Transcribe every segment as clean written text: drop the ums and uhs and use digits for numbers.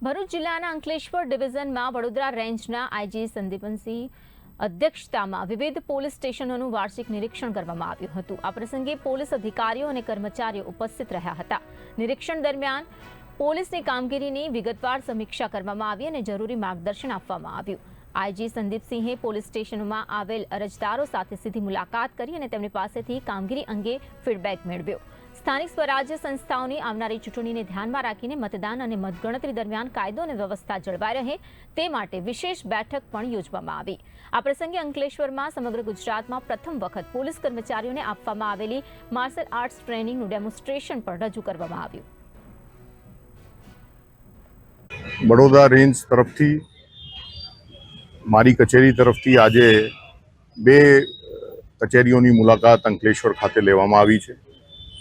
ભરૂચ જિલ્લાના અંકલેશ્વર ડિવિઝનમાં વડોદરા રેન્જના આઈજી સંદીપસિંહ અધ્યક્ષતામાં વિવિધ પોલીસ સ્ટેશનોનું વાર્ષિક નિરીક્ષણ કરવામાં આવ્યું હતું। આ પ્રસંગે પોલીસ અધિકારીઓ અને કર્મચારીઓ ઉપસ્થિત રહ્યા હતા। નિરીક્ષણ દરમિયાન પોલીસની કામગીરીની વિગતવાર સમીક્ષા કરવામાં આવી અને જરૂરી માર્ગદર્શન આપવામાં આવ્યું। આઈજી સંદીપસિંહે પોલીસ સ્ટેશનોમાં આવેલ અરજદારો સાથે સીધી મુલાકાત કરી અને તેમની પાસેથી કામગીરી અંગે ફીડબેક મેળવ્યો। સ્થાનિક સ્વરાજ્ય સંસ્થાઓની આવનારી ચૂંટણીને ધ્યાનમાં રાખીને મતદાન અને મતગણતરી દરમિયાન કાયદો અને વ્યવસ્થા જળવાઈ રહે તે માટે વિશેષ બેઠક પણ યોજવામાં આવી। આ પ્રસંગે અંકલેશ્વરમાં સમગ્ર ગુજરાતમાં પ્રથમ વખત પોલીસ કર્મચારીઓને આપવામાં આવેલી માર્શલ આર્ટ્સ ટ્રેનિંગનું ડેમોન્સ્ટ્રેશન પણ રજૂ કરવામાં આવ્યું। बड़ौदा रेंज तरफथी मारी कचेरी तरफथी આજે બે કચેરીઓની મુલાકાત અંકલેશ્વર ખાતે લેવામાં આવી છે।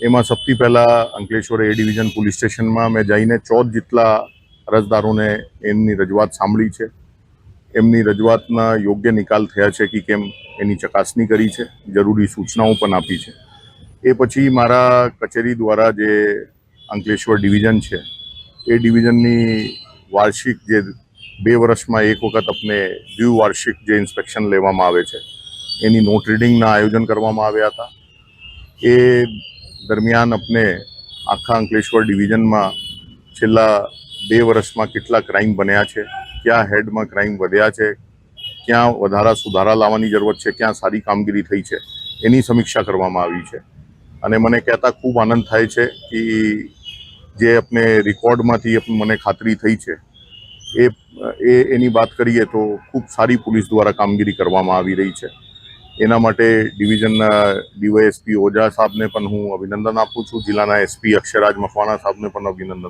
એમાં સૌથી પહેલા અંકલેશ્વર એ ડિવિઝન પોલીસ સ્ટેશનમાં મેં જઈને 14 જેટલા અરજદારોને એમની રજૂઆત સાંભળી છે। એમની રજૂઆતના યોગ્ય નિકાલ થયા છે કે કેમ એની ચકાસણી કરી છે, જરૂરી સૂચનાઓ પણ આપી છે। એ પછી મારા કચેરી દ્વારા જે અંકલેશ્વર ડિવિઝન છે એ ડિવિઝનની વાર્ષિક જે 2 વર્ષમાં એક વખત આપણે દ્વિવાર્ષિક જે ઇન્સ્પેક્શન લેવામાં આવે છે એની નોટ રીડિંગના આયોજન કરવામાં આવ્યા હતા। એ દરમિયાન આપણે આખા અંકલેશ્વર ડિવિઝનમાં છેલ્લા 2 વર્ષમાં કેટલા ક્રાઇમ બન્યા છે, ક્યાં હેડમાં ક્રાઇમ વધ્યા છે, ક્યાં વધારા સુધારા લાવવાની જરૂરત છે, ક્યાં સારી કામગીરી થઈ છે એની સમીક્ષા કરવામાં આવી છે। અને મને કહેતા ખૂબ આનંદ થાય છે કે જે આપણે રેકોર્ડમાંથી મને ખાતરી થઈ છે એની વાત કરીએ તો ખૂબ સારી પોલીસ દ્વારા કામગીરી કરવામાં આવી રહી છે। એના માટે ડિવિઝનના ડીવાયએસપી ઓઝા સાહેબને પણ હું અભિનંદન આપું છું। જિલ્લાના એસપી અક્ષરાજ મકવાણા સાહેબને પણ અભિનંદન।